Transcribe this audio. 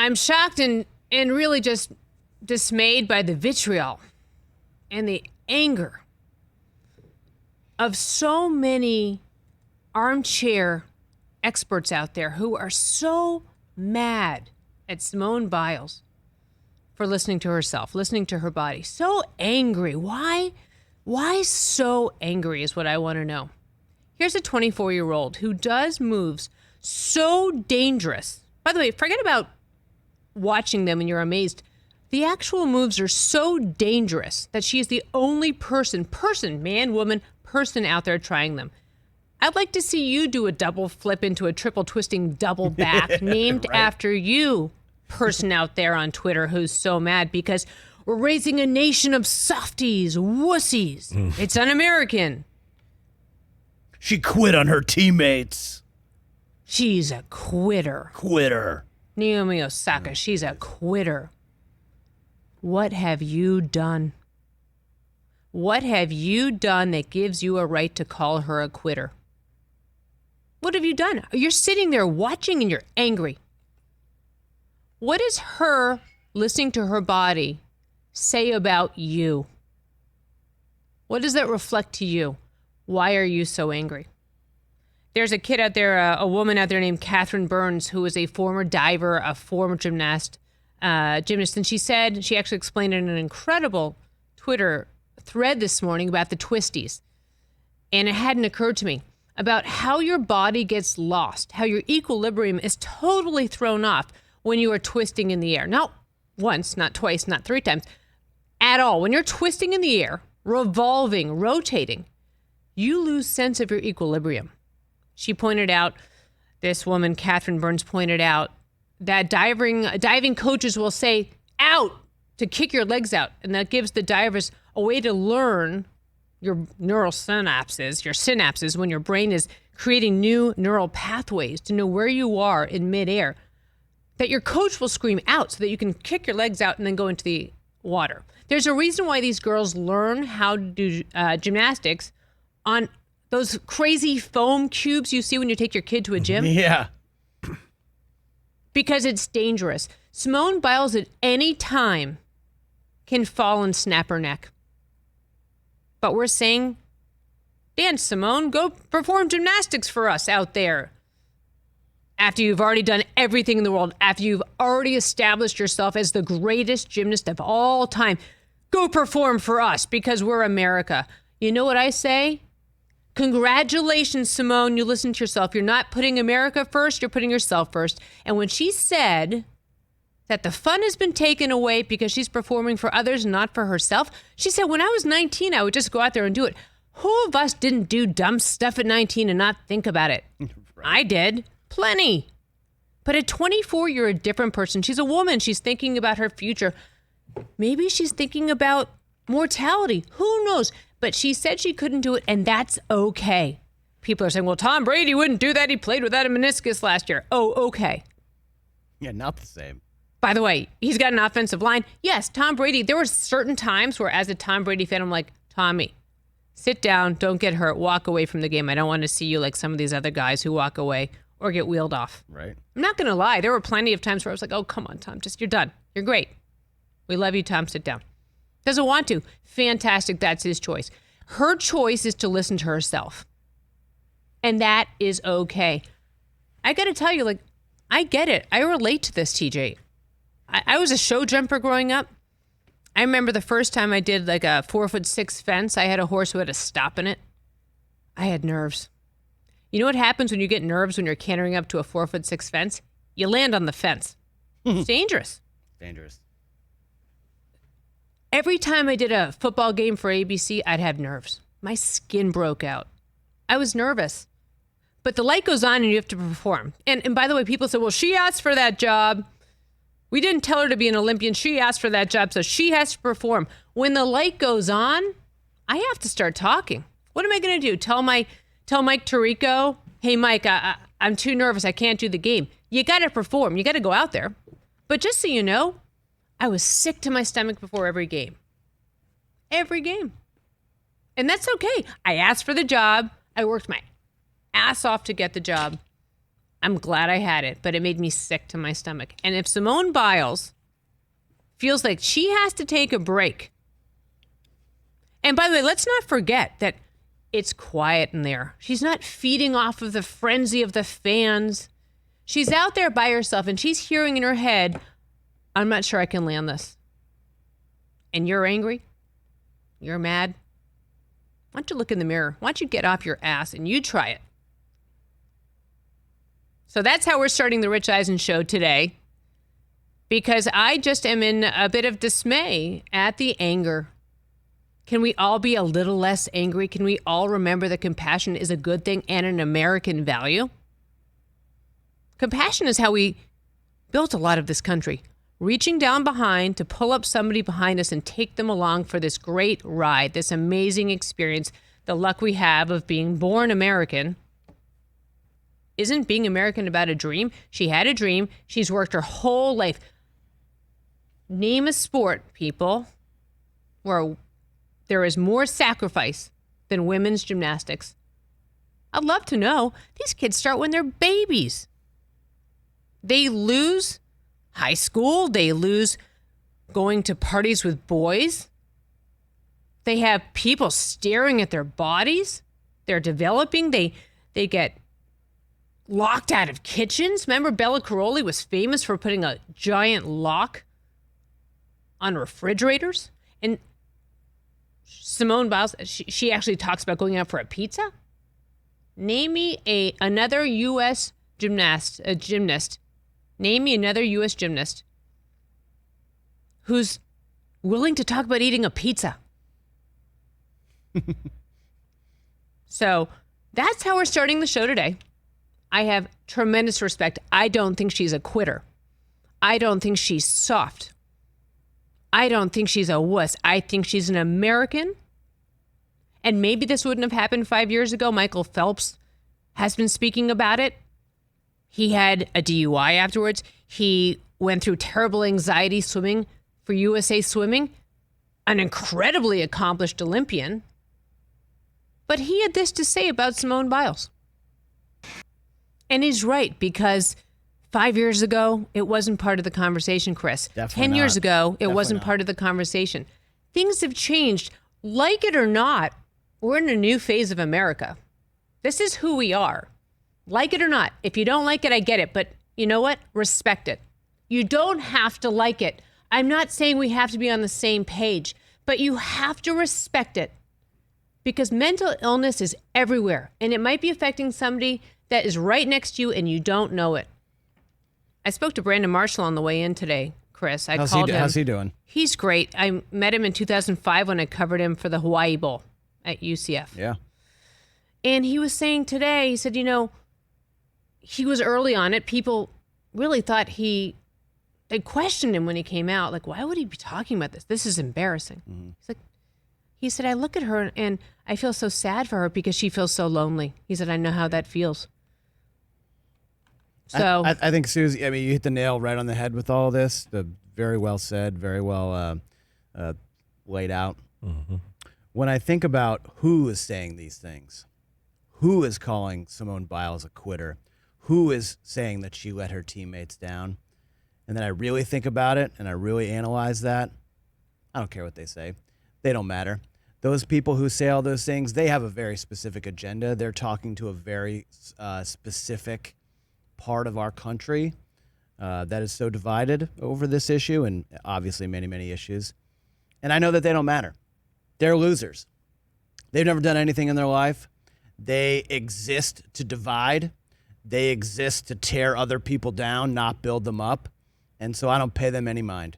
I'm shocked and really just dismayed by the vitriol and the anger of so many armchair experts out there who are so mad at Simone Biles for listening to herself, listening to her body. So angry. Why so angry is what I want to know. Here's a 24-year-old who does moves so dangerous. By the way, forget about watching them and you're amazed. The actual moves are so dangerous that she is the only person, man, woman, person out there trying them. I'd like to see you do a double flip into a triple twisting double back named right. after you, person out there on Twitter who's so mad because we're raising a nation of softies, wussies. It's un-American. She quit on her teammates. She's a quitter. Naomi Osaka, she's a quitter. What have you done? What have you done that gives you a right to call her a quitter? What have you done? You're sitting there watching and you're angry. What does her listening to her body say about you? What does that reflect to you? Why are you so angry? There's a kid out there, a woman out there named Catherine Burns, who is a former diver, a former gymnast, and she said, she actually explained in an incredible Twitter thread this morning about the twisties. And it hadn't occurred to me about how your body gets lost, how your equilibrium is totally thrown off when you are twisting in the air. Not once, not twice, not three times, at all. When you're twisting in the air, revolving, rotating, you lose sense of your equilibrium. She pointed out, this woman, Catherine Burns, pointed out that diving coaches will say, out, to kick your legs out. And that gives the divers a way to learn your neural synapses, when your brain is creating new neural pathways to know where you are in midair, that your coach will scream out so that you can kick your legs out and then go into the water. There's a reason why these girls learn how to do gymnastics on those crazy foam cubes you see when you take your kid to a gym. Yeah. Because it's dangerous. Simone Biles at any time can fall and snap her neck. But we're saying, dance, Simone, go perform gymnastics for us out there. After you've already done everything in the world, after you've already established yourself as the greatest gymnast of all time, go perform for us because we're America. You know what I say? Congratulations, Simone. You listen to yourself. You're not putting America first. You're putting yourself first. And when she said that the fun has been taken away because she's performing for others, not for herself, she said, when I was 19, I would just go out there and do it. Who of us didn't do dumb stuff at 19 and not think about it? Right. I did. Plenty. But at 24, you're a different person. She's a woman. She's thinking about her future. Maybe she's thinking about mortality. Who knows? But she said she couldn't do it, and that's okay. People are saying, well, Tom Brady wouldn't do that. He played without a meniscus last year. Oh, okay. Yeah, not the same. By the way, he's got an offensive line. Yes, Tom Brady. There were certain times where, as a Tom Brady fan, I'm like, Tommy, sit down, don't get hurt, walk away from the game. I don't want to see you like some of these other guys who walk away or get wheeled off. Right. I'm not going to lie. There were plenty of times where I was like, oh, come on, Tom, you're done. You're great. We love you, Tom. Sit down. Doesn't want to. Fantastic. That's his choice. Her choice is to listen to herself. And that is okay. I got to tell you, like, I get it. I relate to this, TJ. I was a show jumper growing up. I remember the first time I did like a 4'6" fence. I had a horse who had a stop in it. I had nerves. You know what happens when you get nerves when you're cantering up to a 4'6" fence? You land on the fence. It's dangerous. Dangerous. Every time I did a football game for ABC, I'd have nerves. My skin broke out. I was nervous. But the light goes on and you have to perform. And by the way, people say, well, she asked for that job. We didn't tell her to be an Olympian. She asked for that job, so she has to perform. When the light goes on, I have to start talking. What am I going to do? Tell Mike Tirico, hey, Mike, I'm too nervous. I can't do the game. You got to perform. You got to go out there. But just so you know, I was sick to my stomach before every game. Every game. And that's okay. I asked for the job. I worked my ass off to get the job. I'm glad I had it, but it made me sick to my stomach. And if Simone Biles feels like she has to take a break, and by the way, let's not forget that it's quiet in there. She's not feeding off of the frenzy of the fans. She's out there by herself and she's hearing in her head, I'm not sure I can land this. And you're angry? You're mad? Why don't you look in the mirror? Why don't you get off your ass and you try it? So that's how we're starting the Rich Eisen Show today, because I just am in a bit of dismay at the anger. Can we all be a little less angry? Can we all remember that compassion is a good thing and an American value? Compassion is how we built a lot of this country. Reaching down behind to pull up somebody behind us and take them along for this great ride, this amazing experience, the luck we have of being born American. Isn't being American about a dream? She had a dream. She's worked her whole life. Name a sport, people, where there is more sacrifice than women's gymnastics. I'd love to know. These kids start when they're babies. They lose high school. They lose going to parties with boys. They have people staring at their bodies. They're developing. They get locked out of kitchens. Remember, Bella Caroli was famous for putting a giant lock on refrigerators. And Simone Biles, she actually talks about going out for a pizza. Name me another U.S. gymnast. Name me another U.S. gymnast who's willing to talk about eating a pizza. So that's how we're starting the show today. I have tremendous respect. I don't think she's a quitter. I don't think she's soft. I don't think she's a wuss. I think she's an American. And maybe this wouldn't have happened 5 years ago. Michael Phelps has been speaking about it. He had a DUI afterwards. He went through terrible anxiety swimming for USA Swimming, an incredibly accomplished Olympian. But he had this to say about Simone Biles. And he's right, because 5 years ago, it wasn't part of the conversation, Chris. Definitely 10 years not. ago, it Definitely wasn't not. part of the conversation. Things have changed. Like it or not, we're in a new phase of America. This is who we are. Like it or not. If you don't like it, I get it. But you know what? Respect it. You don't have to like it. I'm not saying we have to be on the same page, but you have to respect it. Because mental illness is everywhere. And it might be affecting somebody that is right next to you and you don't know it. I spoke to Brandon Marshall on the way in today, Chris. I called him. How's he doing? He's great. I met him in 2005 when I covered him for the Hawaii Bowl at UCF. Yeah. And he was saying today, he said, he was early on it. People really thought they questioned him when he came out. Like, why would he be talking about this? This is embarrassing. Mm-hmm. He said, I look at her and I feel so sad for her because she feels so lonely. He said, I know how that feels. So I think, Suzy, you hit the nail right on the head with all this. Very well said, very well laid out. Mm-hmm. When I think about who is saying these things, who is calling Simone Biles a quitter, who is saying that she let her teammates down, and then I really think about it and I really analyze that, I don't care what they say. They don't matter. Those people who say all those things, they have a very specific agenda. They're talking to a very specific part of our country that is so divided over this issue and obviously many, many issues. And I know that they don't matter. They're losers. They've never done anything in their life. They exist to divide. They exist to tear other people down, not build them up. And so I don't pay them any mind.